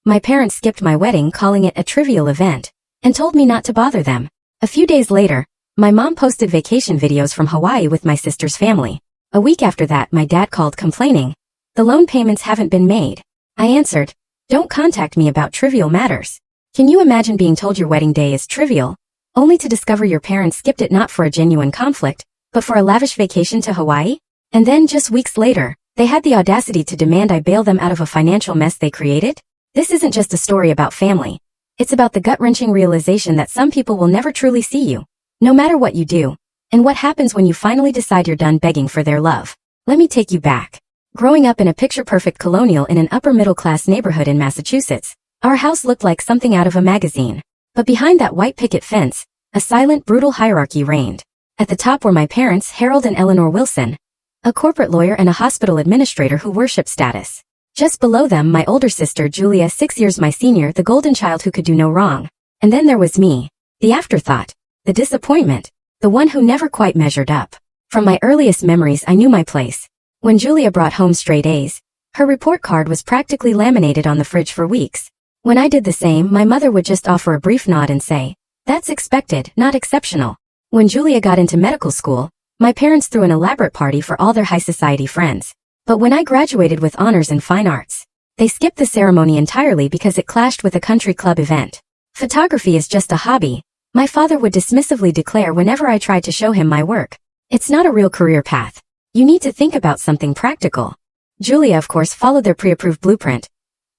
My parents skipped my wedding, calling it a trivial event, and told me not to bother them. A few days later, my mom posted vacation videos from Hawaii with my sister's family. A week after that, my dad called complaining, "The loan payments haven't been made." I answered, "Don't contact me about trivial matters." Can you imagine being told your wedding day is trivial, only to discover your parents skipped it not for a genuine conflict, but for a lavish vacation to Hawaii? And then just weeks later, they had the audacity to demand I bail them out of a financial mess they created? This isn't just a story about family. It's about the gut-wrenching realization that some people will never truly see you, no matter what you do, and what happens when you finally decide you're done begging for their love. Let me take you back. Growing up in a picture-perfect colonial in an upper-middle-class neighborhood in Massachusetts, our house looked like something out of a magazine. But behind that white picket fence, a silent, brutal hierarchy reigned. At the top were my parents, Harold and Eleanor Wilson, a corporate lawyer and a hospital administrator who worshipped status. Just below them, my older sister, Julia, 6 years my senior, the golden child who could do no wrong. And then there was me, the afterthought, the disappointment, the one who never quite measured up. From my earliest memories, I knew my place. When Julia brought home straight A's, her report card was practically laminated on the fridge for weeks. When I did the same, my mother would just offer a brief nod and say, "That's expected, not exceptional." When Julia got into medical school, my parents threw an elaborate party for all their high society friends. But when I graduated with honors in fine arts, they skipped the ceremony entirely because it clashed with a country club event. "Photography is just a hobby," my father would dismissively declare whenever I tried to show him my work. "It's not a real career path. You need to think about something practical." Julia, of course, followed their pre-approved blueprint.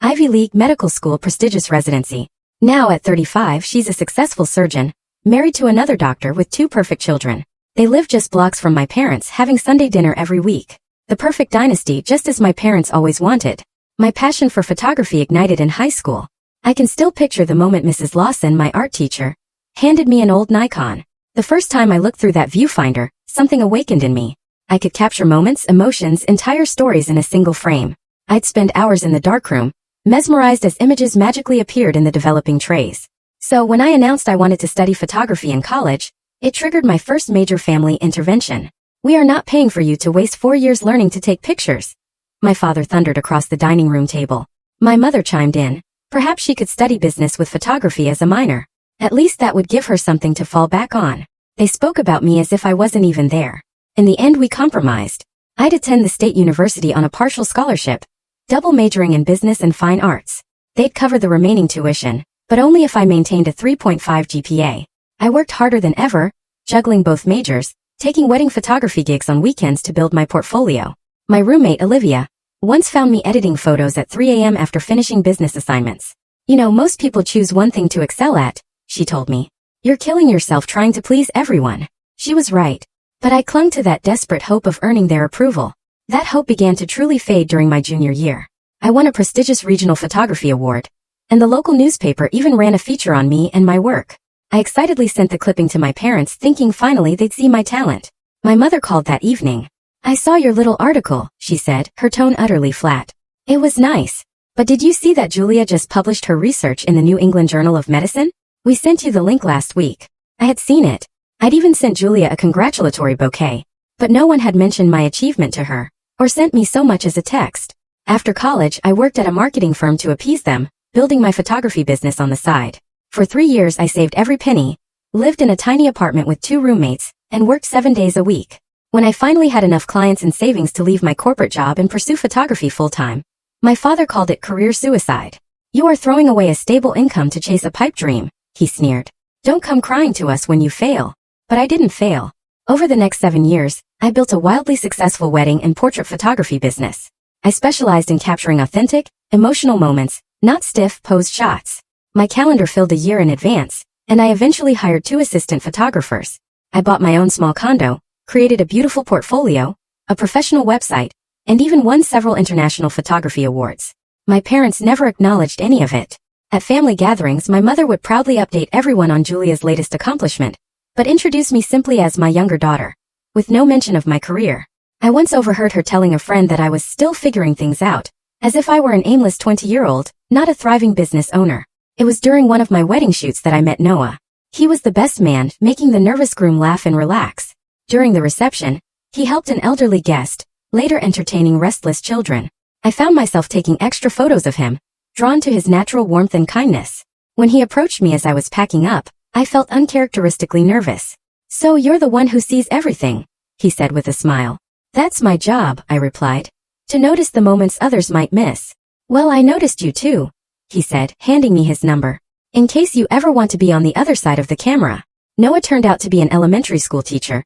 Ivy League medical school, prestigious residency. Now at 35, she's a successful surgeon, married to another doctor with 2 perfect children. They live just blocks from my parents, having Sunday dinner every week. The perfect dynasty, just as my parents always wanted. My passion for photography ignited in high school. I can still picture the moment Mrs. Lawson, my art teacher, handed me an old Nikon. The first time I looked through that viewfinder, something awakened in me. I could capture moments, emotions, entire stories in a single frame. I'd spend hours in the darkroom, mesmerized as images magically appeared in the developing trays. So when I announced I wanted to study photography in college, it triggered my first major family intervention. "We are not paying for you to waste 4 years learning to take pictures," my father thundered across the dining room table. My mother chimed in. Perhaps she could study business with photography as a minor. At least that would give her something to fall back on. They spoke about me as if I wasn't even there. In the end, we compromised. I'd attend the state university on a partial scholarship, double majoring in business and fine arts. They'd cover the remaining tuition, but only if I maintained a 3.5 GPA. I worked harder than ever, juggling both majors, taking wedding photography gigs on weekends to build my portfolio. My roommate, Olivia, once found me editing photos at 3 a.m. after finishing business assignments. "You know, most people choose one thing to excel at," she told me. "You're killing yourself trying to please everyone." She was right. But I clung to that desperate hope of earning their approval. That hope began to truly fade during my junior year. I won a prestigious regional photography award, and the local newspaper even ran a feature on me and my work. I excitedly sent the clipping to my parents, thinking finally they'd see my talent. My mother called that evening. "I saw your little article," she said, her tone utterly flat. "It was nice. But did you see that Julia just published her research in the New England Journal of Medicine? We sent you the link last week." I had seen it. I'd even sent Julia a congratulatory bouquet. But no one had mentioned my achievement to her, or sent me so much as a text. After college, I worked at a marketing firm to appease them, building my photography business on the side. For 3 years I saved every penny, lived in a tiny apartment with 2 roommates, and worked 7 days a week. When I finally had enough clients and savings to leave my corporate job and pursue photography full-time, my father called it career suicide. "You are throwing away a stable income to chase a pipe dream," he sneered. "Don't come crying to us when you fail." But I didn't fail. Over the next 7 years, I built a wildly successful wedding and portrait photography business. I specialized in capturing authentic, emotional moments, not stiff, posed shots. My calendar filled a year in advance, and I eventually hired 2 assistant photographers. I bought my own small condo, created a beautiful portfolio, a professional website, and even won several international photography awards. My parents never acknowledged any of it. At family gatherings, my mother would proudly update everyone on Julia's latest accomplishment, but introduce me simply as my younger daughter, with no mention of my career. I once overheard her telling a friend that I was still figuring things out, as if I were an aimless 20-year-old, not a thriving business owner. It was during one of my wedding shoots that I met Noah. He was the best man, making the nervous groom laugh and relax. During the reception, he helped an elderly guest, later entertaining restless children. I found myself taking extra photos of him, drawn to his natural warmth and kindness. When he approached me as I was packing up, I felt uncharacteristically nervous. "So you're the one who sees everything," he said with a smile. "That's my job," I replied. "To notice the moments others might miss." "Well, I noticed you too," he said, handing me his number. "In case you ever want to be on the other side of the camera." Noah turned out to be an elementary school teacher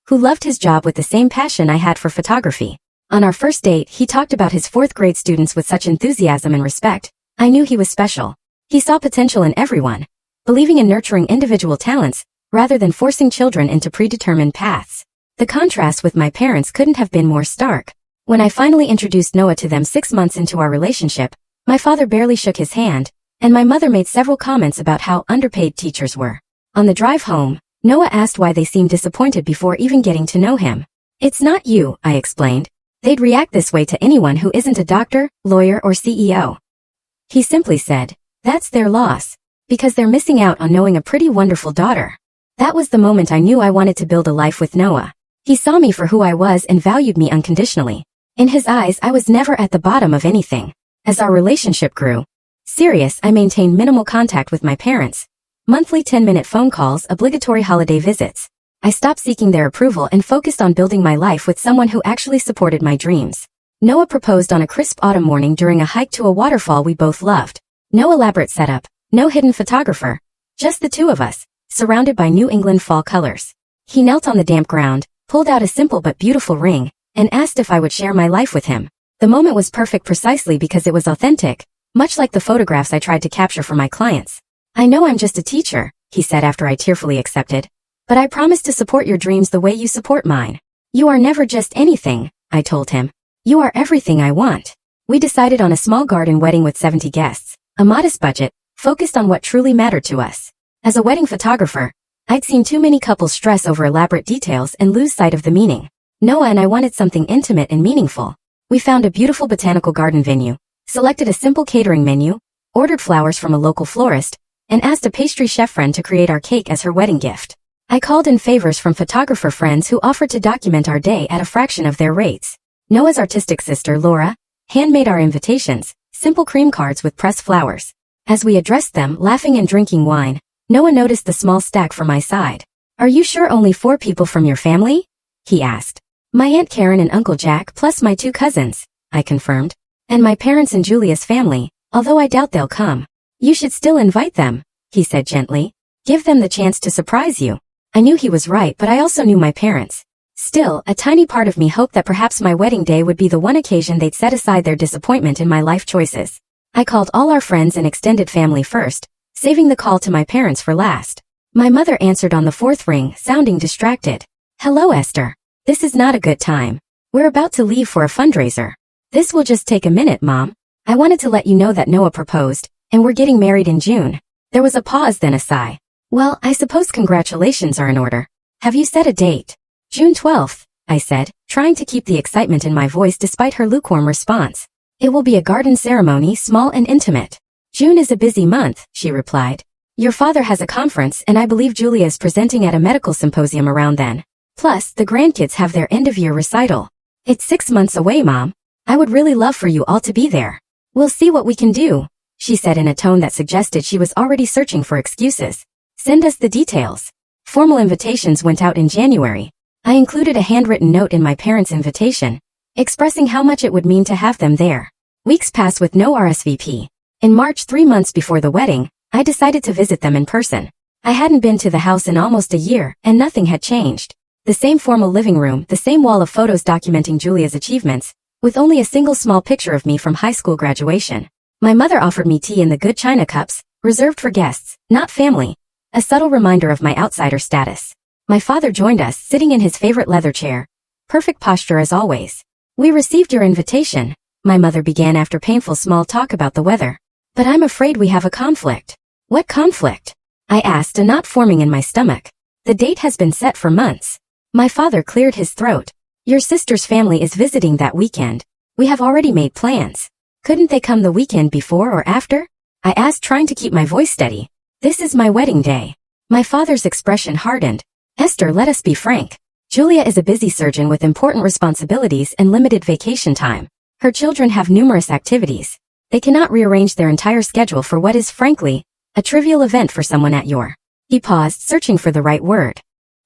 who loved his job with the same passion I had for photography. On our first date, he talked about his fourth grade students with such enthusiasm and respect. I knew he was special. He saw potential in everyone, believing in nurturing individual talents rather than forcing children into predetermined paths. The contrast with my parents couldn't have been more stark. When I finally introduced Noah to them 6 months into our relationship, my father barely shook his hand, and my mother made several comments about how underpaid teachers were. On the drive home, Noah asked why they seemed disappointed before even getting to know him. "It's not you," I explained. "They'd react this way to anyone who isn't a doctor, lawyer, or CEO." He simply said, "That's their loss, because they're missing out on knowing a pretty wonderful daughter." That was the moment I knew I wanted to build a life with Noah. He saw me for who I was and valued me unconditionally. In his eyes, I was never at the bottom of anything. As our relationship grew serious, I maintained minimal contact with my parents. Monthly 10-minute phone calls, obligatory holiday visits. I stopped seeking their approval and focused on building my life with someone who actually supported my dreams. Noah proposed on a crisp autumn morning during a hike to a waterfall we both loved. No elaborate setup, no hidden photographer. Just the two of us, surrounded by New England fall colors. He knelt on the damp ground, pulled out a simple but beautiful ring, and asked if I would share my life with him. The moment was perfect precisely because it was authentic, much like the photographs I tried to capture for my clients. "I know I'm just a teacher," he said after I tearfully accepted, "but I promise to support your dreams the way you support mine." "You are never just anything," I told him. "You are everything I want." We decided on a small garden wedding with 70 guests, a modest budget, focused on what truly mattered to us. As a wedding photographer, I'd seen too many couples stress over elaborate details and lose sight of the meaning. Noah and I wanted something intimate and meaningful. We found a beautiful botanical garden venue, selected a simple catering menu, ordered flowers from a local florist, and asked a pastry chef friend to create our cake as her wedding gift. I called in favors from photographer friends who offered to document our day at a fraction of their rates. Noah's artistic sister, Laura, handmade our invitations, simple cream cards with pressed flowers. As we addressed them, laughing and drinking wine, Noah noticed the small stack from my side. "Are you sure only 4 people from your family?" he asked. "My Aunt Karen and Uncle Jack plus my 2 cousins, I confirmed. "And my parents and Julia's family, although I doubt they'll come." "You should still invite them," he said gently. "Give them the chance to surprise you." I knew he was right, but I also knew my parents. Still, a tiny part of me hoped that perhaps my wedding day would be the one occasion they'd set aside their disappointment in my life choices. I called all our friends and extended family first, saving the call to my parents for last. My mother answered on the 4th ring, sounding distracted. "Hello, Esther. This is not a good time. We're about to leave for a fundraiser." "This will just take a minute, Mom. I wanted to let you know that Noah proposed, and we're getting married in June." There was a pause, then a sigh. "Well, I suppose congratulations are in order. Have you set a date?" "June 12th, I said, trying to keep the excitement in my voice despite her lukewarm response. "It will be a garden ceremony, small and intimate." "June is a busy month," she replied. "Your father has a conference and I believe Julia is presenting at a medical symposium around then. Plus, the grandkids have their end-of-year recital. It's 6 months away, Mom. I would really love for you all to be there." "We'll see what we can do," she said in a tone that suggested she was already searching for excuses. "Send us the details." Formal invitations went out in January. I included a handwritten note in my parents' invitation, expressing how much it would mean to have them there. Weeks passed with no RSVP. In March, 3 months before the wedding, I decided to visit them in person. I hadn't been to the house in almost a year, and nothing had changed. The same formal living room, the same wall of photos documenting Julia's achievements, with only a single small picture of me from high school graduation. My mother offered me tea in the good china cups, reserved for guests, not family. A subtle reminder of my outsider status. My father joined us, sitting in his favorite leather chair. Perfect posture as always. "We received your invitation," my mother began after painful small talk about the weather. "But I'm afraid we have a conflict." "What conflict?" I asked, a knot forming in my stomach. "The date has been set for months." My father cleared his throat. "Your sister's family is visiting that weekend. We have already made plans. Couldn't they come the weekend before or after?" I asked, trying to keep my voice steady. "This is my wedding day." My father's expression hardened. "Esther, let us be frank. Julia is a busy surgeon with important responsibilities and limited vacation time. Her children have numerous activities. They cannot rearrange their entire schedule for what is, frankly, a trivial event for someone at your. He paused, searching for the right word.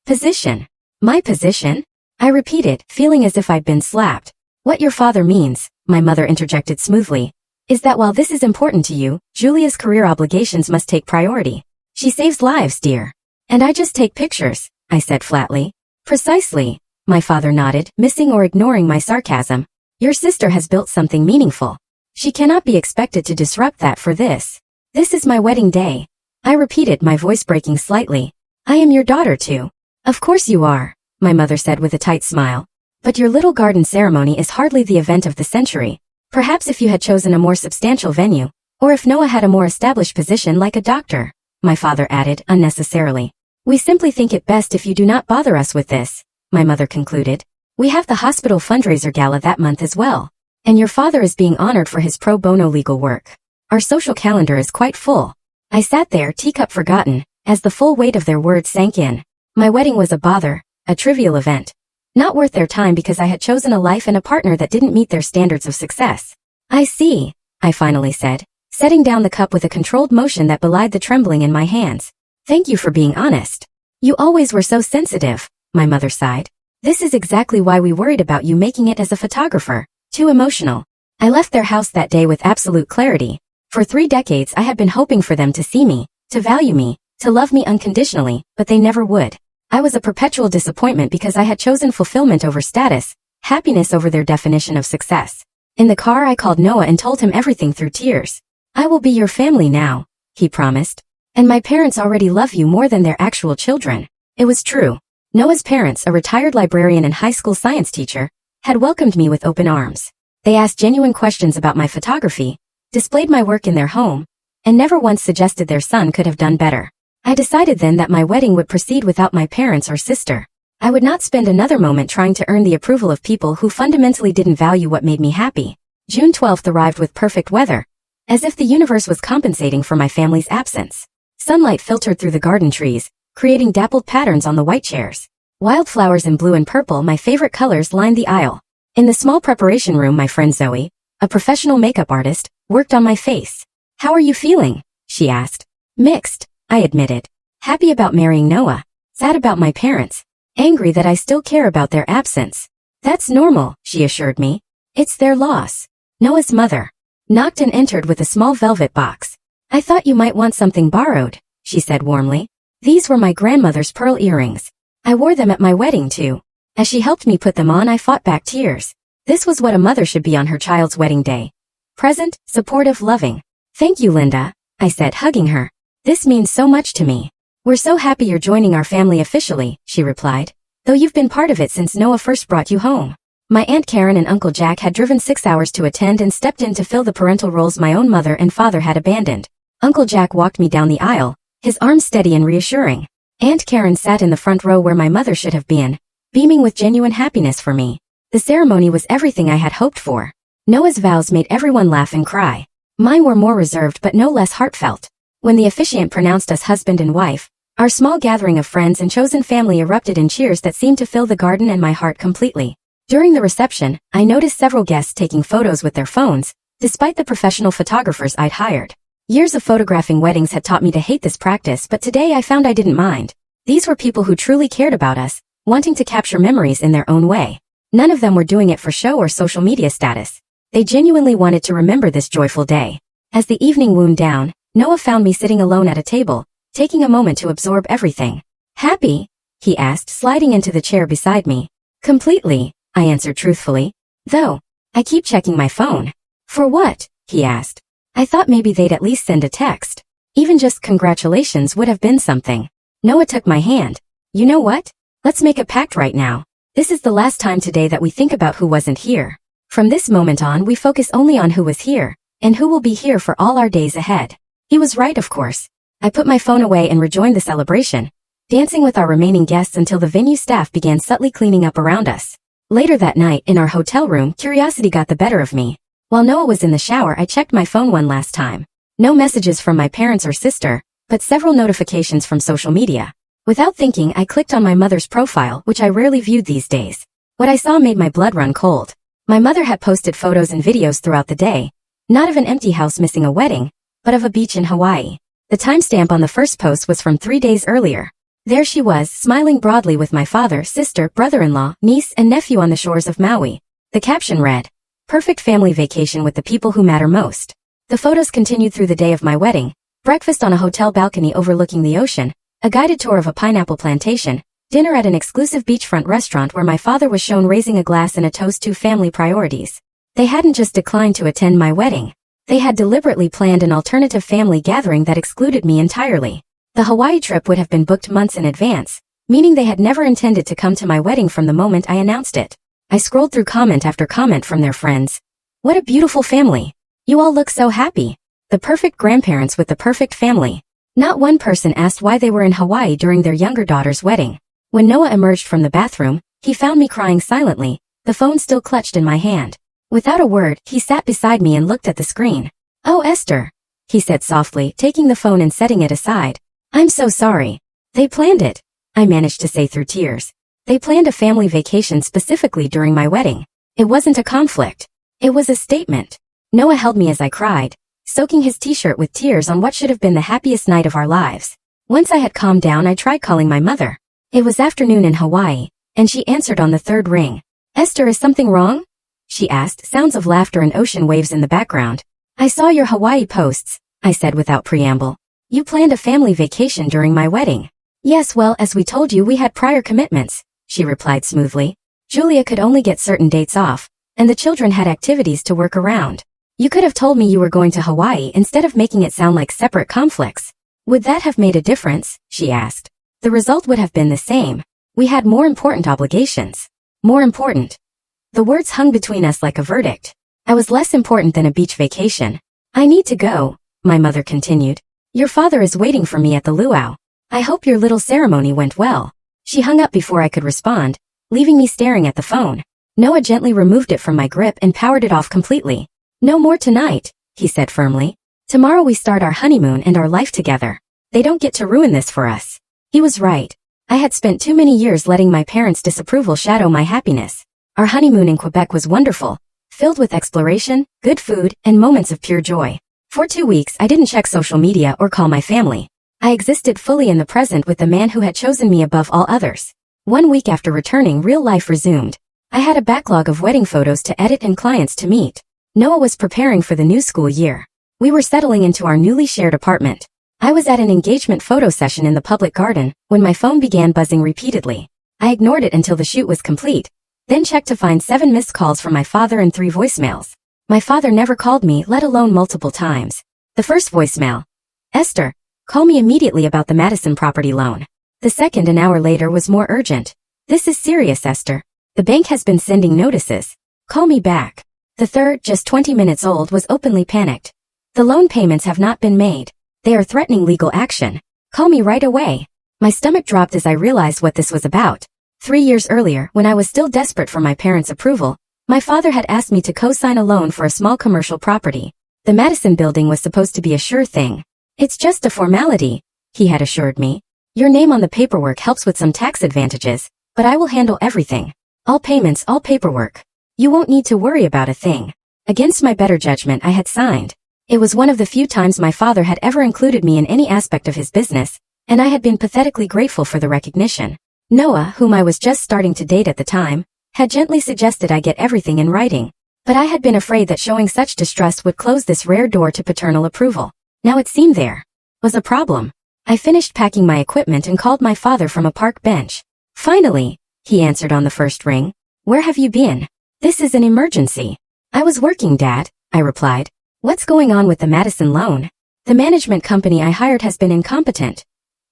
Position. My position? I repeated, feeling as if I'd been slapped. What your father means, my mother interjected smoothly, is that while this is important to you, Julia's career obligations must take priority. She saves lives, dear. And I just take pictures, I said flatly. Precisely, my father nodded, missing or ignoring my sarcasm. Your sister has built something meaningful. She cannot be expected to disrupt that for this. This is my wedding day. I repeated, my voice breaking slightly. I am your daughter too. Of course you are, my mother said with a tight smile. But your little garden ceremony is hardly the event of the century. Perhaps if you had chosen a more substantial venue, or if Noah had a more established position like a doctor, my father added unnecessarily. We simply think it best if you do not bother us with this, my mother concluded. We have the hospital fundraiser gala that month as well. And your father is being honored for his pro bono legal work. Our social calendar is quite full. I sat there, teacup forgotten, as the full weight of their words sank in. My wedding was a bother, a trivial event. Not worth their time because I had chosen a life and a partner that didn't meet their standards of success. I see, I finally said, setting down the cup with a controlled motion that belied the trembling in my hands. Thank you for being honest. You always were so sensitive, my mother sighed. This is exactly why we worried about you making it as a photographer. Too emotional. I left their house that day with absolute clarity. For 3 decades I had been hoping for them to see me, to value me, to love me unconditionally, but they never would. I was a perpetual disappointment because I had chosen fulfillment over status, happiness over their definition of success. In the car I called Noah and told him everything through tears. I will be your family now, he promised. And my parents already love you more than their actual children. It was true. Noah's parents, a retired librarian and high school science teacher, had welcomed me with open arms. They asked genuine questions about my photography, displayed my work in their home, and never once suggested their son could have done better. I decided then that my wedding would proceed without my parents or sister. I would not spend another moment trying to earn the approval of people who fundamentally didn't value what made me happy. June 12th arrived with perfect weather, as if the universe was compensating for my family's absence. Sunlight filtered through the garden trees, creating dappled patterns on the white chairs. Wildflowers in blue and purple, my favorite colors, lined the aisle. In the small preparation room, my friend Zoe, a professional makeup artist, worked on my face. How are you feeling? She asked. Mixed, I admitted. Happy about marrying Noah. Sad about my parents. Angry that I still care about their absence. That's normal, she assured me. It's their loss. Noah's mother knocked and entered with a small velvet box. I thought you might want something borrowed, she said warmly. These were my grandmother's pearl earrings. I wore them at my wedding too. As she helped me put them on, I fought back tears. This was what a mother should be on her child's wedding day. Present, supportive, loving. Thank you, Linda, I said, hugging her. This means so much to me. We're so happy you're joining our family officially, she replied, though you've been part of it since Noah first brought you home. My Aunt Karen and Uncle Jack had driven 6 hours to attend and stepped in to fill the parental roles my own mother and father had abandoned. Uncle Jack walked me down the aisle, his arms steady and reassuring. Aunt Karen sat in the front row where my mother should have been, beaming with genuine happiness for me. The ceremony was everything I had hoped for. Noah's vows made everyone laugh and cry. Mine were more reserved but no less heartfelt. When the officiant pronounced us husband and wife, our small gathering of friends and chosen family erupted in cheers that seemed to fill the garden and my heart completely. During the reception, I noticed several guests taking photos with their phones, despite the professional photographers I'd hired. Years of photographing weddings had taught me to hate this practice, but today I found I didn't mind. These were people who truly cared about us, wanting to capture memories in their own way. None of them were doing it for show or social media status. They genuinely wanted to remember this joyful day. As the evening wound down, Noah found me sitting alone at a table, taking a moment to absorb everything. Happy? He asked, sliding into the chair beside me. Completely, I answered truthfully. Though, I keep checking my phone. For what? He asked. I thought maybe they'd at least send a text. Even just congratulations would have been something. Noah took my hand. You know what? Let's make a pact right now. This is the last time today that we think about who wasn't here. From this moment on, we focus only on who was here, and who will be here for all our days ahead. He was right, of course. I put my phone away and rejoined the celebration, dancing with our remaining guests until the venue staff began subtly cleaning up around us. Later that night, in our hotel room, curiosity got the better of me. While Noah was in the shower, I checked my phone one last time. No messages from my parents or sister, but several notifications from social media. Without thinking, I clicked on my mother's profile, which I rarely viewed these days. What I saw made my blood run cold. My mother had posted photos and videos throughout the day, Not of an empty house missing a wedding, but of a beach in Hawaii. The timestamp on the first post was from 3 days earlier. There she was, smiling broadly with my father, sister, brother-in-law, niece, and nephew on the shores of Maui. The caption read, "Perfect family vacation with the people who matter most." The photos continued through the day of my wedding: breakfast on a hotel balcony overlooking the ocean, a guided tour of a pineapple plantation, dinner at an exclusive beachfront restaurant where my father was shown raising a glass in a toast to family priorities. They hadn't just declined to attend my wedding. They had deliberately planned an alternative family gathering that excluded me entirely. The Hawaii trip would have been booked months in advance, meaning they had never intended to come to my wedding from the moment I announced it. I scrolled through comment after comment from their friends. "What a beautiful family. You all look so happy. The perfect grandparents with the perfect family." Not one person asked why they were in Hawaii during their younger daughter's wedding. When Noah emerged from the bathroom, he found me crying silently, the phone still clutched in my hand. Without a word, he sat beside me and looked at the screen. "Oh, Esther," he said softly, taking the phone and setting it aside. "I'm so sorry. They planned it," I managed to say through tears. "They planned a family vacation specifically during my wedding. It wasn't a conflict. It was a statement." Noah held me as I cried, soaking his t-shirt with tears on what should have been the happiest night of our lives. Once I had calmed down, I tried calling my mother. It was afternoon in Hawaii, and she answered on the third ring. "Esther, is something wrong?" she asked, sounds of laughter and ocean waves in the background. "I saw your Hawaii posts," I said without preamble. "You planned a family vacation during my wedding." "Yes, well, as we told you, we had prior commitments," she replied smoothly. "Julia could only get certain dates off, and the children had activities to work around. You could have told me you were going to Hawaii instead of making it sound like separate conflicts." "Would that have made a difference?" she asked. "The result would have been the same. We had more important obligations." More important. The words hung between us like a verdict. I was less important than a beach vacation. "I need to go," my mother continued. "Your father is waiting for me at the luau. I hope your little ceremony went well." She hung up before I could respond, leaving me staring at the phone. Noah gently removed it from my grip and powered it off completely. "No more tonight," he said firmly. "Tomorrow we start our honeymoon and our life together. They don't get to ruin this for us." He was right. I had spent too many years letting my parents' disapproval shadow my happiness. Our honeymoon in Quebec was wonderful, filled with exploration, good food, and moments of pure joy. For 2 weeks, I didn't check social media or call my family. I existed fully in the present with the man who had chosen me above all others. 1 week after returning, real life resumed. I had a backlog of wedding photos to edit and clients to meet. Noah was preparing for the new school year. We were settling into our newly shared apartment. I was at an engagement photo session in the public garden when my phone began buzzing repeatedly. I ignored it until the shoot was complete, then checked to find 7 missed calls from my father and 3 voicemails. My father never called me, let alone multiple times. The first voicemail: "Esther, call me immediately about the Madison property loan." The second, an hour later, was more urgent. "This is serious, Esther. The bank has been sending notices. Call me back." The third, just 20 minutes old, was openly panicked. "The loan payments have not been made. They are threatening legal action. Call me right away." My stomach dropped as I realized what this was about. 3 years earlier, when I was still desperate for my parents' approval, my father had asked me to co-sign a loan for a small commercial property. The Madison building was supposed to be a sure thing. "It's just a formality," he had assured me. "Your name on the paperwork helps with some tax advantages, but I will handle everything. All payments, all paperwork. You won't need to worry about a thing." Against my better judgment, I had signed. It was one of the few times my father had ever included me in any aspect of his business, and I had been pathetically grateful for the recognition. Noah, whom I was just starting to date at the time, had gently suggested I get everything in writing. But I had been afraid that showing such distrust would close this rare door to paternal approval. Now it seemed there was a problem. I finished packing my equipment and called my father from a park bench. "Finally," he answered on the first ring. "Where have you been?" "This is an emergency." "I was working, Dad," I replied. "What's going on with the Madison loan?" "The management company I hired has been incompetent,"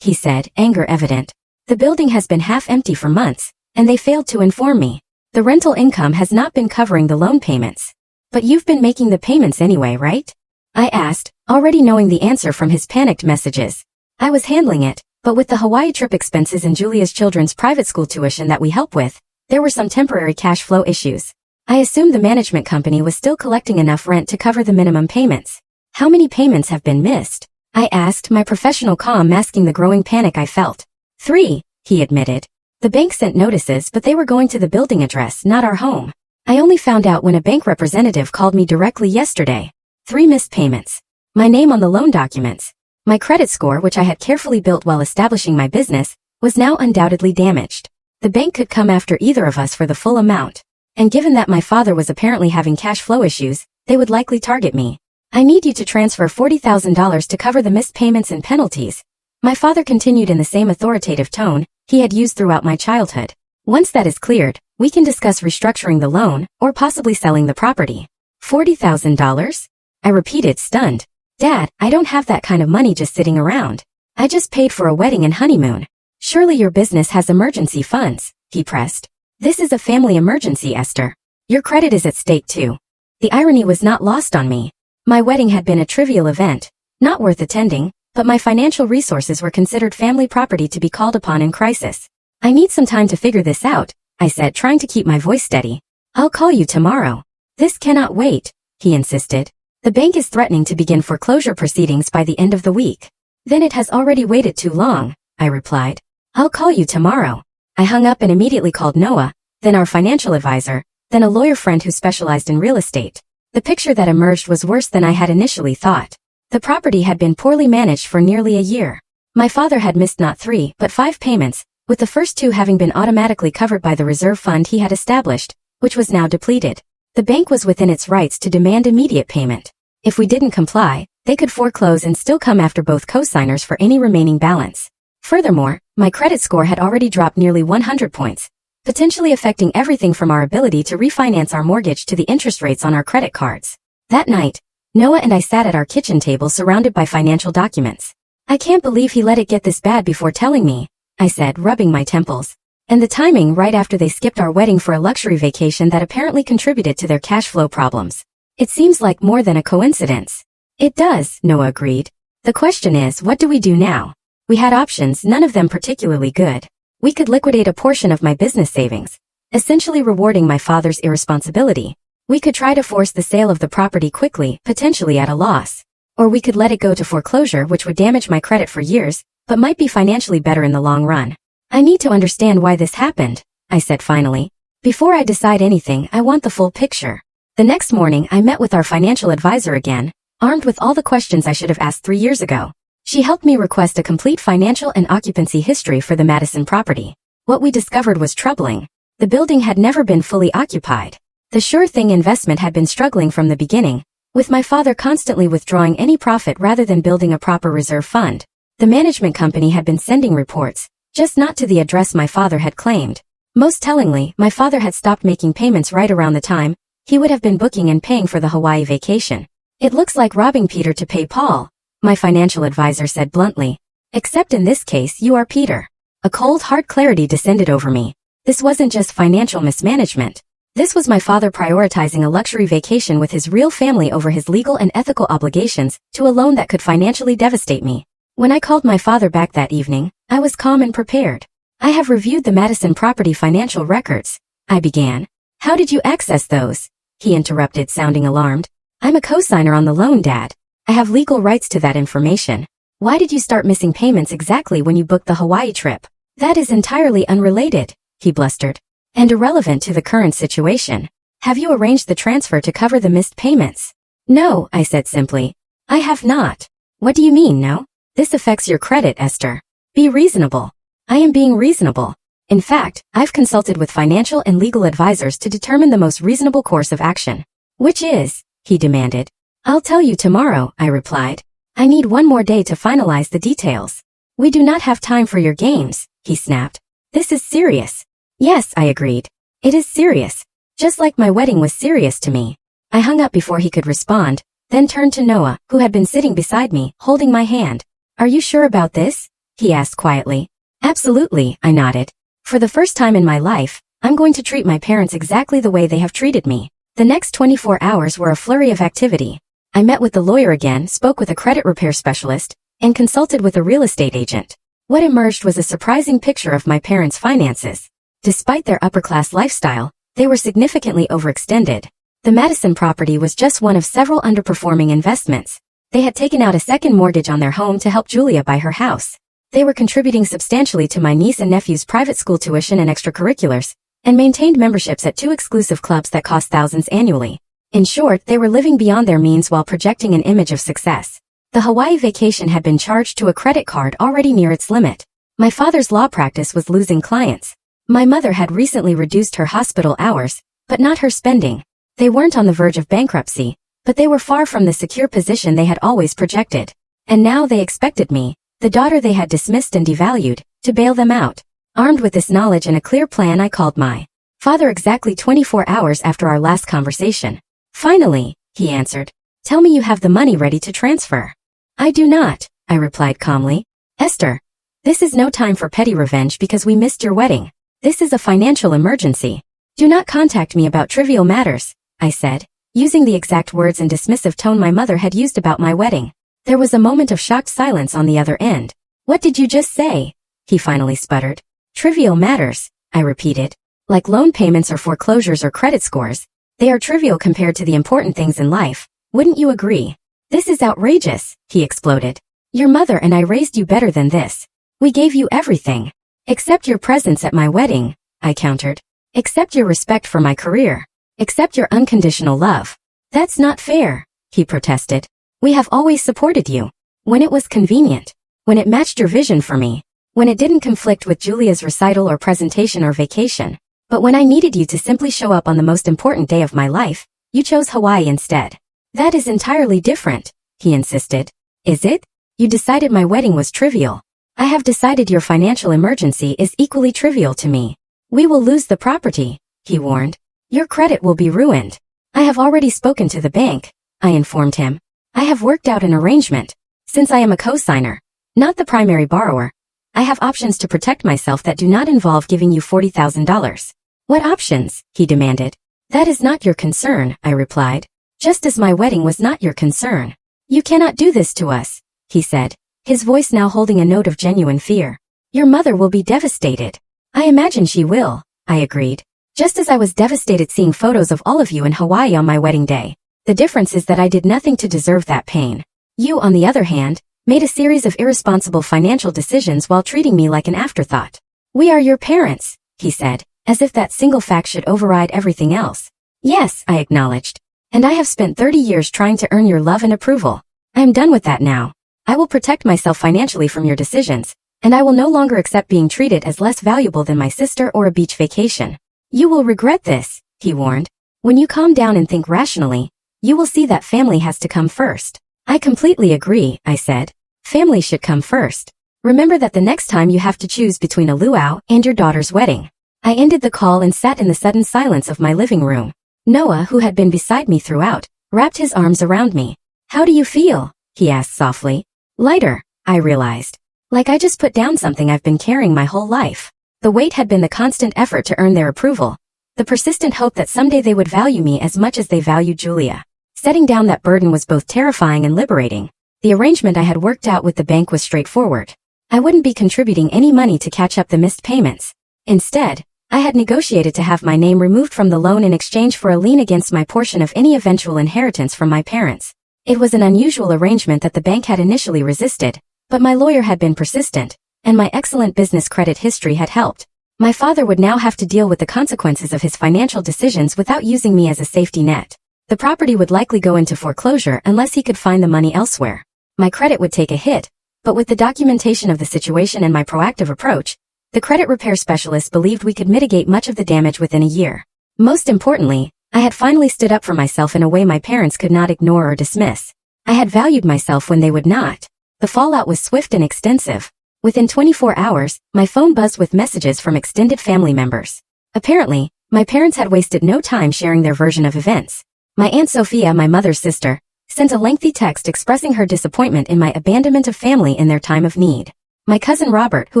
he said, anger evident. "The building has been half empty for months, and they failed to inform me. The rental income has not been covering the loan payments." "But you've been making the payments anyway, right?" I asked, already knowing the answer from his panicked messages. "I was handling it, but with the Hawaii trip expenses and Julia's children's private school tuition that we help with, there were some temporary cash flow issues. I assumed the management company was still collecting enough rent to cover the minimum payments." "How many payments have been missed?" I asked, my professional calm masking the growing panic I felt. 3, he admitted. "The bank sent notices, but they were going to the building address, not our home. I only found out when a bank representative called me directly yesterday." 3 missed payments. My name on the loan documents. My credit score, which I had carefully built while establishing my business, was now undoubtedly damaged. The bank could come after either of us for the full amount. And given that my father was apparently having cash flow issues, they would likely target me. I need you to transfer $40,000 to cover the missed payments and penalties. My father continued in the same authoritative tone he had used throughout my childhood. Once that is cleared, we can discuss restructuring the loan or possibly selling the property. $40,000? I repeated, stunned. Dad, I don't have that kind of money just sitting around. I just paid for a wedding and honeymoon. Surely your business has emergency funds, he pressed. This is a family emergency, Esther. Your credit is at stake too. The irony was not lost on me. My wedding had been a trivial event, not worth attending, but my financial resources were considered family property to be called upon in crisis. I need some time to figure this out, I said, trying to keep my voice steady. I'll call you tomorrow. This cannot wait, he insisted. The bank is threatening to begin foreclosure proceedings by the end of the week. Then it has already waited too long, I replied. I'll call you tomorrow. I hung up and immediately called Noah, then our financial advisor, then a lawyer friend who specialized in real estate. The picture that emerged was worse than I had initially thought. The property had been poorly managed for nearly a year. My father had missed not 3, but 5 payments, with the first 2 having been automatically covered by the reserve fund he had established, which was now depleted. The bank was within its rights to demand immediate payment. If we didn't comply, they could foreclose and still come after both co-signers for any remaining balance. Furthermore, my credit score had already dropped nearly 100 points, potentially affecting everything from our ability to refinance our mortgage to the interest rates on our credit cards. That night, Noah and I sat at our kitchen table surrounded by financial documents. I can't believe he let it get this bad before telling me, I said, rubbing my temples. And the timing right after they skipped our wedding for a luxury vacation that apparently contributed to their cash flow problems. It seems like more than a coincidence. It does, Noah agreed. The question is, what do we do now? We had options, none of them particularly good. We could liquidate a portion of my business savings, essentially rewarding my father's irresponsibility. We could try to force the sale of the property quickly, potentially at a loss. Or we could let it go to foreclosure, which would damage my credit for years, but might be financially better in the long run. I need to understand why this happened, I said finally. Before I decide anything, I want the full picture. The next morning, I met with our financial advisor again, armed with all the questions I should have asked 3 years ago. She helped me request a complete financial and occupancy history for the Madison property. What we discovered was troubling. The building had never been fully occupied. The sure thing investment had been struggling from the beginning, with my father constantly withdrawing any profit rather than building a proper reserve fund. The management company had been sending reports, just not to the address my father had claimed. Most tellingly, my father had stopped making payments right around the time he would have been booking and paying for the Hawaii vacation. It looks like robbing Peter to pay Paul, my financial advisor said bluntly. Except in this case, you are Peter. A cold, hard clarity descended over me. This wasn't just financial mismanagement. This was my father prioritizing a luxury vacation with his real family over his legal and ethical obligations to a loan that could financially devastate me. When I called my father back that evening, I was calm and prepared. I have reviewed the Madison property financial records, I began. How did you access those? He interrupted, sounding alarmed. I'm a co-signer on the loan, Dad. I have legal rights to that information. Why did you start missing payments exactly when you booked the Hawaii trip? That is entirely unrelated, he blustered, and irrelevant to the current situation. Have you arranged the transfer to cover the missed payments? No, I said simply. I have not. What do you mean, no? This affects your credit, Esther. Be reasonable. I am being reasonable. In fact, I've consulted with financial and legal advisors to determine the most reasonable course of action. Which is? He demanded. I'll tell you tomorrow, I replied. I need one more day to finalize the details. We do not have time for your games, he snapped. This is serious. Yes, I agreed. It is serious. Just like my wedding was serious to me. I hung up before he could respond, then turned to Noah, who had been sitting beside me, holding my hand. Are you sure about this? He asked quietly. Absolutely, I nodded. For the first time in my life, I'm going to treat my parents exactly the way they have treated me. The next 24 hours were a flurry of activity. I met with the lawyer again, spoke with a credit repair specialist, and consulted with a real estate agent. What emerged was a surprising picture of my parents' finances. Despite their upper-class lifestyle, they were significantly overextended. The Madison property was just one of several underperforming investments. They had taken out a second mortgage on their home to help Julia buy her house. They were contributing substantially to my niece and nephew's private school tuition and extracurriculars, and maintained memberships at 2 exclusive clubs that cost thousands annually. In short, they were living beyond their means while projecting an image of success. The Hawaii vacation had been charged to a credit card already near its limit. My father's law practice was losing clients. My mother had recently reduced her hospital hours, but not her spending. They weren't on the verge of bankruptcy, but they were far from the secure position they had always projected. And now they expected me, the daughter they had dismissed and devalued, to bail them out. Armed with this knowledge and a clear plan, I called my father exactly 24 hours after our last conversation. Finally, he answered. Tell me you have the money ready to transfer. I do not, I replied calmly. Esther, this is no time for petty revenge because we missed your wedding. This is a financial emergency. Do not contact me about trivial matters, I said, using the exact words and dismissive tone my mother had used about my wedding. There was a moment of shocked silence on the other end. What did you just say? He finally sputtered. Trivial matters, I repeated. Like loan payments or foreclosures or credit scores. They are trivial compared to the important things in life. Wouldn't you agree? This is outrageous, he exploded. Your mother and I raised you better than this. We gave you everything. Except your presence at my wedding, I countered. Except your respect for my career. Except your unconditional love. That's not fair, he protested. We have always supported you. When it was convenient. When it matched your vision for me. When it didn't conflict with Julia's recital or presentation or vacation. But when I needed you to simply show up on the most important day of my life, you chose Hawaii instead. That is entirely different, he insisted. Is it? You decided my wedding was trivial. I have decided your financial emergency is equally trivial to me. We will lose the property, he warned. Your credit will be ruined. I have already spoken to the bank, I informed him. I have worked out an arrangement. Since I am a co-signer, not the primary borrower, I have options to protect myself that do not involve giving you $40,000. What options? He demanded. That is not your concern, I replied. Just as my wedding was not your concern. You cannot do this to us, he said, his voice now holding a note of genuine fear. Your mother will be devastated. I imagine she will, I agreed. Just as I was devastated seeing photos of all of you in Hawaii on my wedding day. The difference is that I did nothing to deserve that pain. You, on the other hand, made a series of irresponsible financial decisions while treating me like an afterthought. We are your parents, he said, as if that single fact should override everything else. Yes, I acknowledged. And I have spent 30 years trying to earn your love and approval. I am done with that now. I will protect myself financially from your decisions, and I will no longer accept being treated as less valuable than my sister or a beach vacation. You will regret this, he warned. When you calm down and think rationally, you will see that family has to come first. I completely agree, I said. Family should come first. Remember that the next time you have to choose between a luau and your daughter's wedding. I ended the call and sat in the sudden silence of my living room. Noah, who had been beside me throughout, wrapped his arms around me. How do you feel? He asked softly. Lighter, I realized. Like I just put down something I've been carrying my whole life. The weight had been the constant effort to earn their approval. The persistent hope that someday they would value me as much as they valued Julia. Setting down that burden was both terrifying and liberating. The arrangement I had worked out with the bank was straightforward. I wouldn't be contributing any money to catch up the missed payments. Instead, I had negotiated to have my name removed from the loan in exchange for a lien against my portion of any eventual inheritance from my parents. It was an unusual arrangement that the bank had initially resisted, but my lawyer had been persistent, and my excellent business credit history had helped. My father would now have to deal with the consequences of his financial decisions without using me as a safety net. The property would likely go into foreclosure unless he could find the money elsewhere. My credit would take a hit, but with the documentation of the situation and my proactive approach, the credit repair specialist believed we could mitigate much of the damage within a year. Most importantly, I had finally stood up for myself in a way my parents could not ignore or dismiss. I had valued myself when they would not. The fallout was swift and extensive. Within 24 hours, my phone buzzed with messages from extended family members. Apparently, my parents had wasted no time sharing their version of events. My Aunt Sophia, my mother's sister, sent a lengthy text expressing her disappointment in my abandonment of family in their time of need. My cousin Robert, who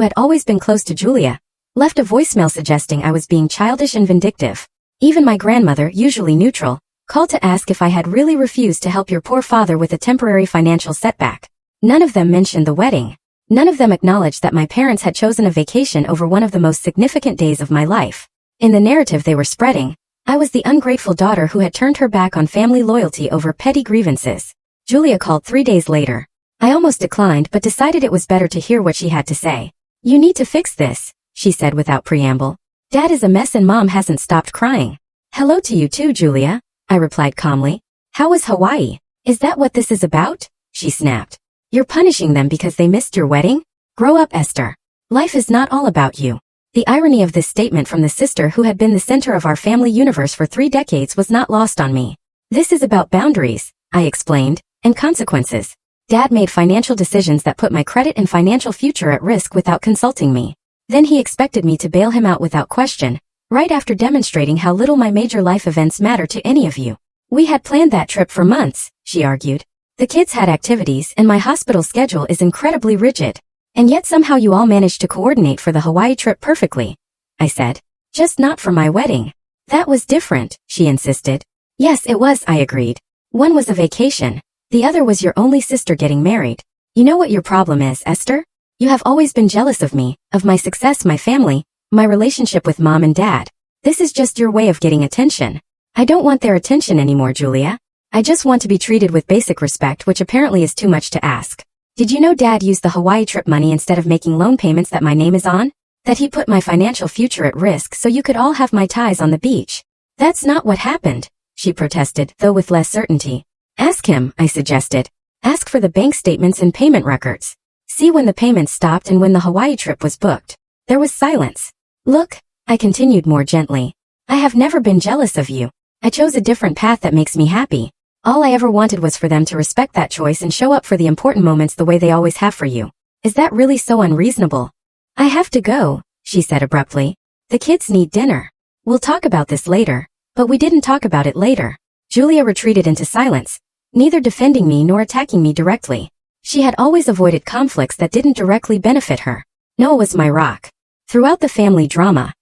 had always been close to Julia, left a voicemail suggesting I was being childish and vindictive. Even my grandmother, usually neutral, called to ask if I had really refused to help your poor father with a temporary financial setback. None of them mentioned the wedding. None of them acknowledged that my parents had chosen a vacation over one of the most significant days of my life. In the narrative they were spreading, I was the ungrateful daughter who had turned her back on family loyalty over petty grievances. Julia called 3 days later. I almost declined but decided it was better to hear what she had to say. You need to fix this, she said without preamble. Dad is a mess and Mom hasn't stopped crying. Hello to you too, Julia, I replied calmly. How was Hawaii? Is that what this is about? She snapped. You're punishing them because they missed your wedding? Grow up, Esther. Life is not all about you. The irony of this statement from the sister who had been the center of our family universe for 3 decades was not lost on me. This is about boundaries, I explained, and consequences. Dad made financial decisions that put my credit and financial future at risk without consulting me. Then he expected me to bail him out without question, right after demonstrating how little my major life events matter to any of you. We had planned that trip for months, she argued. The kids had activities and my hospital schedule is incredibly rigid. And yet somehow you all managed to coordinate for the Hawaii trip perfectly, I said. Just not for my wedding. That was different, she insisted. Yes, it was, I agreed. One was a vacation. The other was your only sister getting married. You know what your problem is, Esther? You have always been jealous of me, of my success, my family, my relationship with Mom and Dad. This is just your way of getting attention. I don't want their attention anymore, Julia. I just want to be treated with basic respect, which apparently is too much to ask. Did you know Dad used the Hawaii trip money instead of making loan payments that my name is on? That he put my financial future at risk so you could all have my ties on the beach? That's not what happened, she protested, though with less certainty. Ask him, I suggested. Ask for the bank statements and payment records. See when the payments stopped and when the Hawaii trip was booked. There was silence. Look, I continued more gently. I have never been jealous of you. I chose a different path that makes me happy. All I ever wanted was for them to respect that choice and show up for the important moments the way they always have for you. Is that really so unreasonable? I have to go, she said abruptly. The kids need dinner. We'll talk about this later. But we didn't talk about it later. Julia retreated into silence, neither defending me nor attacking me directly. She had always avoided conflicts that didn't directly benefit her. Noah was my rock. Throughout the family drama,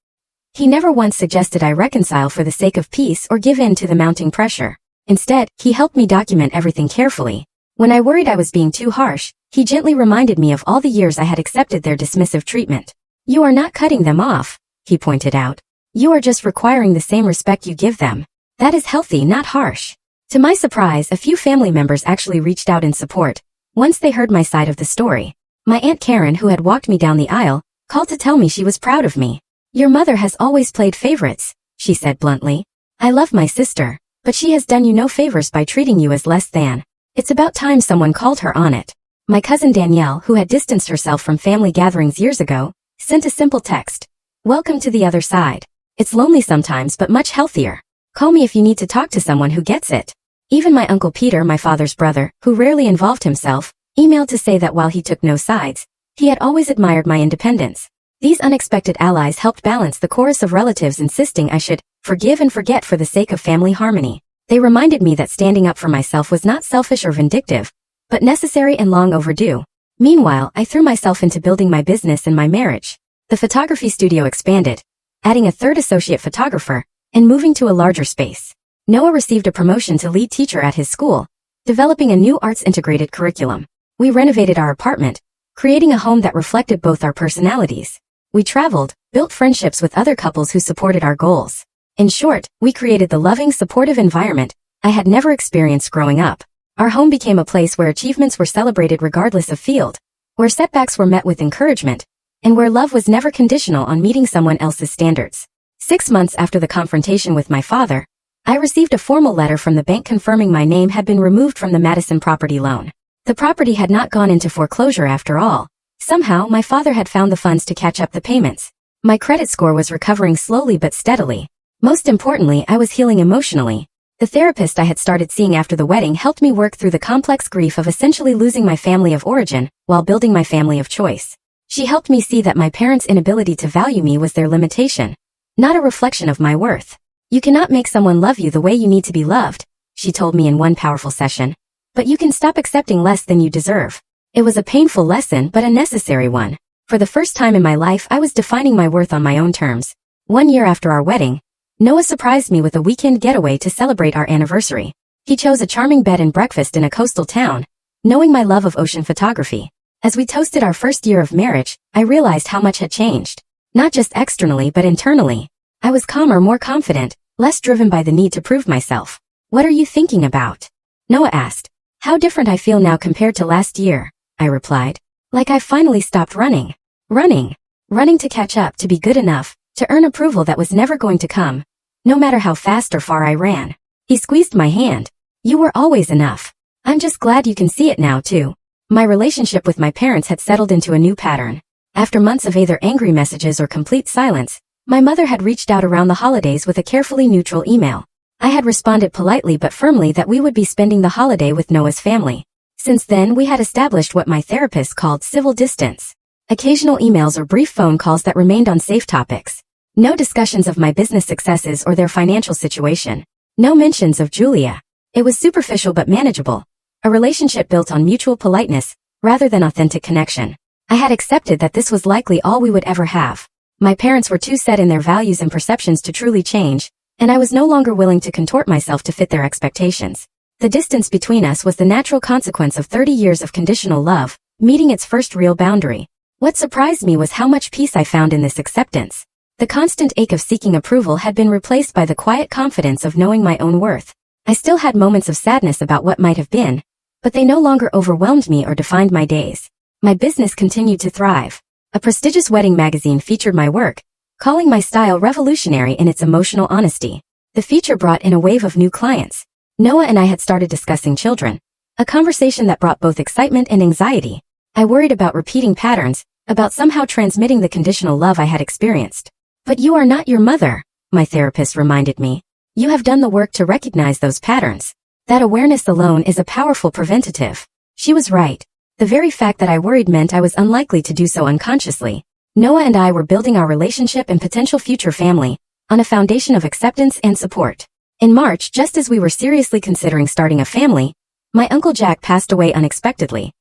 he never once suggested I reconcile for the sake of peace or give in to the mounting pressure. Instead, he helped me document everything carefully. When I worried I was being too harsh, he gently reminded me of all the years I had accepted their dismissive treatment. You are not cutting them off, he pointed out. You are just requiring the same respect you give them. That is healthy, not harsh. To my surprise, a few family members actually reached out in support, once they heard my side of the story. My Aunt Karen, who had walked me down the aisle, called to tell me she was proud of me. Your mother has always played favorites, she said bluntly. I love my sister, but she has done you no favors by treating you as less than. It's about time someone called her on it. My cousin Danielle, who had distanced herself from family gatherings years ago, sent a simple text. Welcome to the other side. It's lonely sometimes but much healthier. Call me if you need to talk to someone who gets it. Even my Uncle Peter, my father's brother, who rarely involved himself, emailed to say that while he took no sides, he had always admired my independence. These unexpected allies helped balance the chorus of relatives insisting I should forgive and forget for the sake of family harmony. They reminded me that standing up for myself was not selfish or vindictive, but necessary and long overdue. Meanwhile, I threw myself into building my business and my marriage. The photography studio expanded, adding a third associate photographer, and moving to a larger space. Noah received a promotion to lead teacher at his school, developing a new arts-integrated curriculum. We renovated our apartment, creating a home that reflected both our personalities. We traveled, built friendships with other couples who supported our goals. In short, we created the loving, supportive environment I had never experienced growing up. Our home became a place where achievements were celebrated regardless of field, where setbacks were met with encouragement, and where love was never conditional on meeting someone else's standards. 6 months after the confrontation with my father, I received a formal letter from the bank confirming my name had been removed from the Madison property loan. The property had not gone into foreclosure after all. Somehow, my father had found the funds to catch up the payments. My credit score was recovering slowly but steadily. Most importantly, I was healing emotionally. The therapist I had started seeing after the wedding helped me work through the complex grief of essentially losing my family of origin while building my family of choice. She helped me see that my parents' inability to value me was their limitation, not a reflection of my worth. You cannot make someone love you the way you need to be loved, she told me in one powerful session. But you can stop accepting less than you deserve. It was a painful lesson but a necessary one. For the first time in my life, I was defining my worth on my own terms. 1 year after our wedding, Noah surprised me with a weekend getaway to celebrate our anniversary. He chose a charming bed and breakfast in a coastal town, knowing my love of ocean photography. As we toasted our first year of marriage, I realized how much had changed. Not just externally but internally. I was calmer, more confident, less driven by the need to prove myself. What are you thinking about? Noah asked. How different I feel now compared to last year, I replied. Like I finally stopped running. Running to catch up, to be good enough, to earn approval that was never going to come, no matter how fast or far I ran. He squeezed my hand. You were always enough. I'm just glad you can see it now too. My relationship with my parents had settled into a new pattern. After months of either angry messages or complete silence, my mother had reached out around the holidays with a carefully neutral email. I had responded politely but firmly that we would be spending the holiday with Noah's family. Since then, we had established what my therapist called civil distance. Occasional emails or brief phone calls that remained on safe topics. No discussions of my business successes or their financial situation. No mentions of Julia. It was superficial but manageable. A relationship built on mutual politeness, rather than authentic connection. I had accepted that this was likely all we would ever have. My parents were too set in their values and perceptions to truly change, and I was no longer willing to contort myself to fit their expectations. The distance between us was the natural consequence of 30 years of conditional love, meeting its first real boundary. What surprised me was how much peace I found in this acceptance. The constant ache of seeking approval had been replaced by the quiet confidence of knowing my own worth. I still had moments of sadness about what might have been, but they no longer overwhelmed me or defined my days. My business continued to thrive. A prestigious wedding magazine featured my work, calling my style revolutionary in its emotional honesty. The feature brought in a wave of new clients. Noah and I had started discussing children, a conversation that brought both excitement and anxiety. I worried about repeating patterns, about somehow transmitting the conditional love I had experienced. But you are not your mother, my therapist reminded me. You have done the work to recognize those patterns. That awareness alone is a powerful preventative. She was right. The very fact that I worried meant I was unlikely to do so unconsciously. Noah and I were building our relationship and potential future family on a foundation of acceptance and support. In March, just as we were seriously considering starting a family, my Uncle Jack passed away unexpectedly.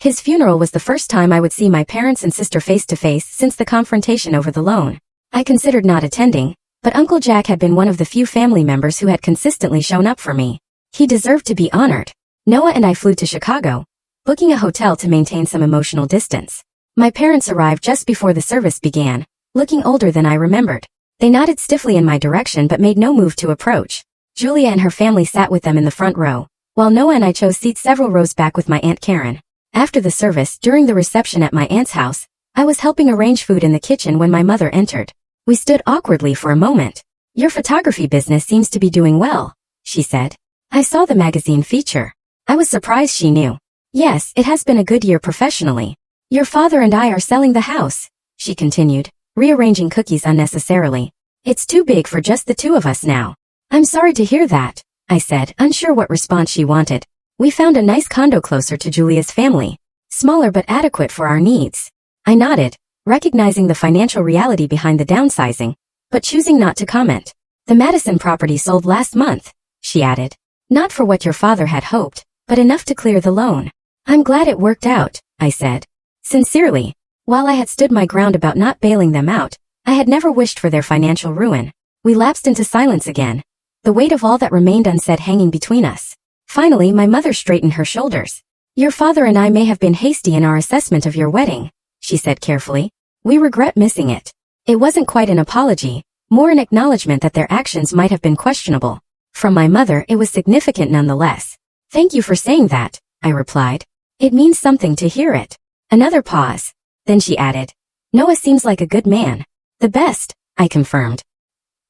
His funeral was the first time I would see my parents and sister face to face since the confrontation over the loan. I considered not attending, but Uncle Jack had been one of the few family members who had consistently shown up for me. He deserved to be honored. Noah and I flew to Chicago, booking a hotel to maintain some emotional distance. My parents arrived just before the service began, looking older than I remembered. They nodded stiffly in my direction but made no move to approach. Julia and her family sat with them in the front row, while Noah and I chose seats several rows back with my Aunt Karen. After the service, during the reception at my aunt's house, I was helping arrange food in the kitchen when my mother entered. We stood awkwardly for a moment. Your photography business seems to be doing well, she said. I saw the magazine feature. I was surprised she knew. Yes, it has been a good year professionally. Your father and I are selling the house, she continued, rearranging cookies unnecessarily. It's too big for just the two of us now. I'm sorry to hear that, I said, unsure what response she wanted. We found a nice condo closer to Julia's family. Smaller but adequate for our needs. I nodded, recognizing the financial reality behind the downsizing, but choosing not to comment. The Madison property sold last month, she added. Not for what your father had hoped, but enough to clear the loan. I'm glad it worked out, I said. Sincerely. While I had stood my ground about not bailing them out, I had never wished for their financial ruin. We lapsed into silence again, the weight of all that remained unsaid hanging between us. Finally, my mother straightened her shoulders. Your father and I may have been hasty in our assessment of your wedding, she said carefully. We regret missing it. It wasn't quite an apology, more an acknowledgement that their actions might have been questionable. From my mother, it was significant nonetheless. Thank you for saying that, I replied. It means something to hear it. Another pause. Then she added, Noah seems like a good man. The best, I confirmed.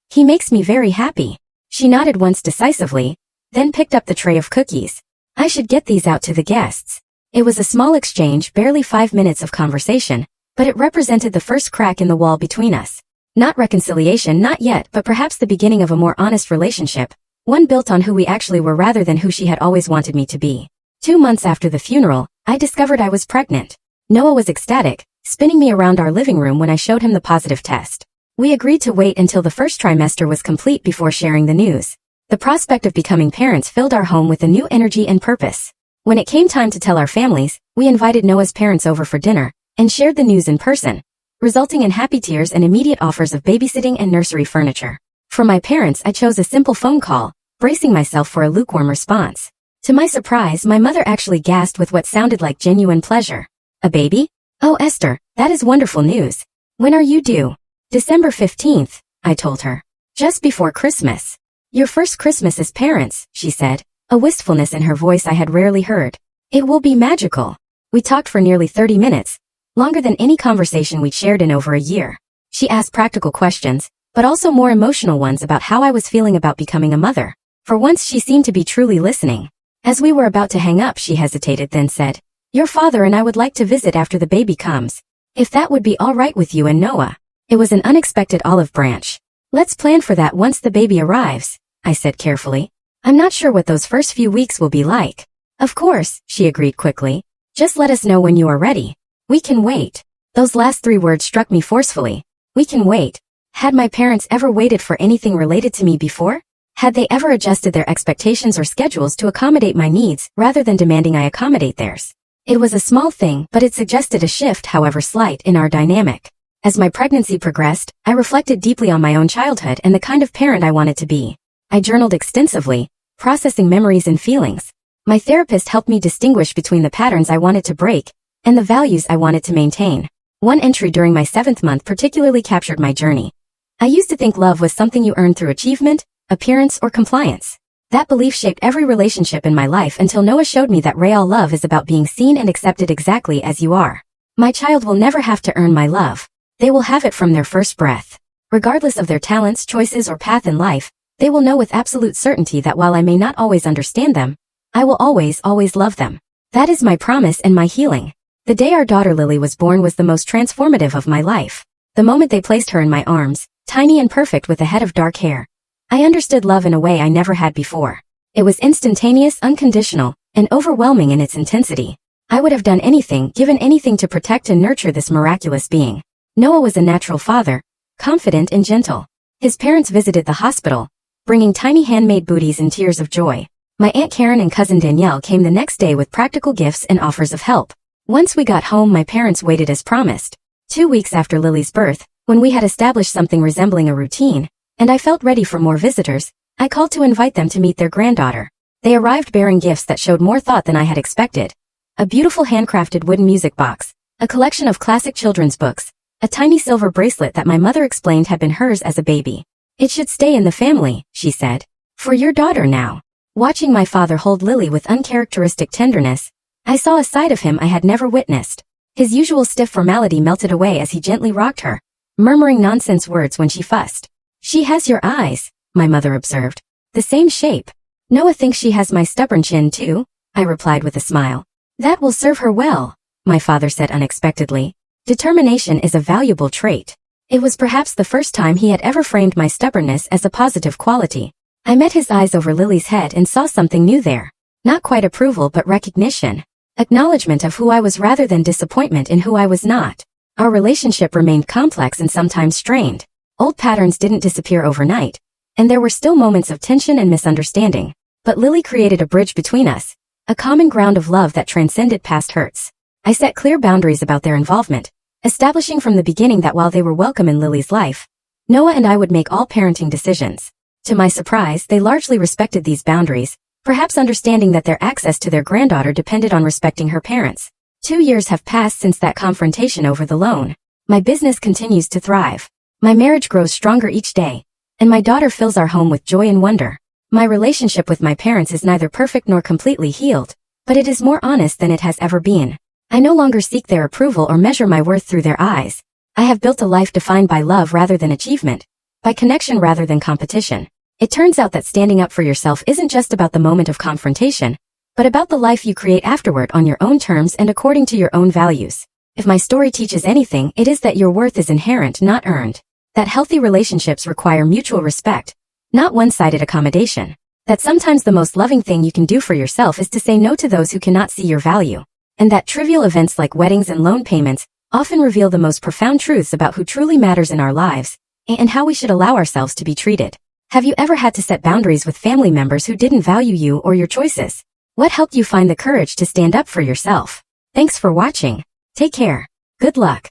He makes me very happy. She nodded once decisively, then picked up the tray of cookies. I should get these out to the guests. It was a small exchange, barely 5 minutes of conversation, but it represented the first crack in the wall between us. Not reconciliation, not yet, but perhaps the beginning of a more honest relationship, one built on who we actually were rather than who she had always wanted me to be. 2 months after the funeral, I discovered I was pregnant. Noah was ecstatic, spinning me around our living room when I showed him the positive test. We agreed to wait until the first trimester was complete before sharing the news. The prospect of becoming parents filled our home with a new energy and purpose. When it came time to tell our families, we invited Noah's parents over for dinner and shared the news in person, resulting in happy tears and immediate offers of babysitting and nursery furniture. For my parents, I chose a simple phone call, bracing myself for a lukewarm response. To my surprise, my mother actually gasped with what sounded like genuine pleasure. A baby? Oh, Esther, that is wonderful news. When are you due? December 15th, I told her. Just before Christmas. Your first Christmas as parents, she said, a wistfulness in her voice I had rarely heard. It will be magical. We talked for nearly 30 minutes, longer than any conversation we'd shared in over a year. She asked practical questions, but also more emotional ones about how I was feeling about becoming a mother. For once she seemed to be truly listening. As we were about to hang up, she hesitated, then said, "Your father and I would like to visit after the baby comes. If that would be all right with you and Noah." It was an unexpected olive branch. "Let's plan for that once the baby arrives," I said carefully. "I'm not sure what those first few weeks will be like." "Of course," she agreed quickly. "Just let us know when you are ready. We can wait." Those last 3 words struck me forcefully. We can wait. Had my parents ever waited for anything related to me before? Had they ever adjusted their expectations or schedules to accommodate my needs rather than demanding I accommodate theirs? It was a small thing, but it suggested a shift, however slight, in our dynamic. As my pregnancy progressed, I reflected deeply on my own childhood and the kind of parent I wanted to be. I journaled extensively, processing memories and feelings. My therapist helped me distinguish between the patterns I wanted to break and the values I wanted to maintain. One entry during my 7th month particularly captured my journey. I used to think love was something you earned through achievement, appearance, or compliance. That belief shaped every relationship in my life until Noah showed me that real love is about being seen and accepted exactly as you are. My child will never have to earn my love. They will have it from their first breath. Regardless of their talents, choices, or path in life, they will know with absolute certainty that while I may not always understand them, I will always, always love them. That is my promise and my healing. The day our daughter Lily was born was the most transformative of my life. The moment they placed her in my arms, tiny and perfect with a head of dark hair, I understood love in a way I never had before. It was instantaneous, unconditional, and overwhelming in its intensity. I would have done anything, given anything to protect and nurture this miraculous being. Noah was a natural father, confident and gentle. His parents visited the hospital, bringing tiny handmade booties and tears of joy. My Aunt Karen and cousin Danielle came the next day with practical gifts and offers of help. Once we got home, my parents waited as promised. 2 weeks after Lily's birth, when we had established something resembling a routine, and I felt ready for more visitors, I called to invite them to meet their granddaughter. They arrived bearing gifts that showed more thought than I had expected. A beautiful handcrafted wooden music box, a collection of classic children's books, a tiny silver bracelet that my mother explained had been hers as a baby. "It should stay in the family," she said. "For your daughter now." Watching my father hold Lily with uncharacteristic tenderness, I saw a side of him I had never witnessed. His usual stiff formality melted away as he gently rocked her, murmuring nonsense words when she fussed. "She has your eyes," my mother observed. "The same shape." "Noah thinks she has my stubborn chin too," I replied with a smile. "That will serve her well," my father said unexpectedly. Determination is a valuable trait. It was perhaps the first time he had ever framed my stubbornness as a positive quality. I met his eyes over Lily's head and saw something new there. Not quite approval, but recognition. Acknowledgement of who I was rather than disappointment in who I was not. Our relationship remained complex and sometimes strained. Old patterns didn't disappear overnight, and there were still moments of tension and misunderstanding. But Lily created a bridge between us, a common ground of love that transcended past hurts. I set clear boundaries about their involvement, establishing from the beginning that while they were welcome in Lily's life, Noah and I would make all parenting decisions. To my surprise, they largely respected these boundaries, perhaps understanding that their access to their granddaughter depended on respecting her parents. 2 years have passed since that confrontation over the loan. My business continues to thrive. My marriage grows stronger each day, and my daughter fills our home with joy and wonder. My relationship with my parents is neither perfect nor completely healed, but it is more honest than it has ever been. I no longer seek their approval or measure my worth through their eyes. I have built a life defined by love rather than achievement, by connection rather than competition. It turns out that standing up for yourself isn't just about the moment of confrontation, but about the life you create afterward on your own terms and according to your own values. If my story teaches anything, it is that your worth is inherent, not earned. That healthy relationships require mutual respect, not one-sided accommodation. That sometimes the most loving thing you can do for yourself is to say no to those who cannot see your value. And that trivial events like weddings and loan payments often reveal the most profound truths about who truly matters in our lives, and how we should allow ourselves to be treated. Have you ever had to set boundaries with family members who didn't value you or your choices? What helped you find the courage to stand up for yourself? Thanks for watching. Take care. Good luck.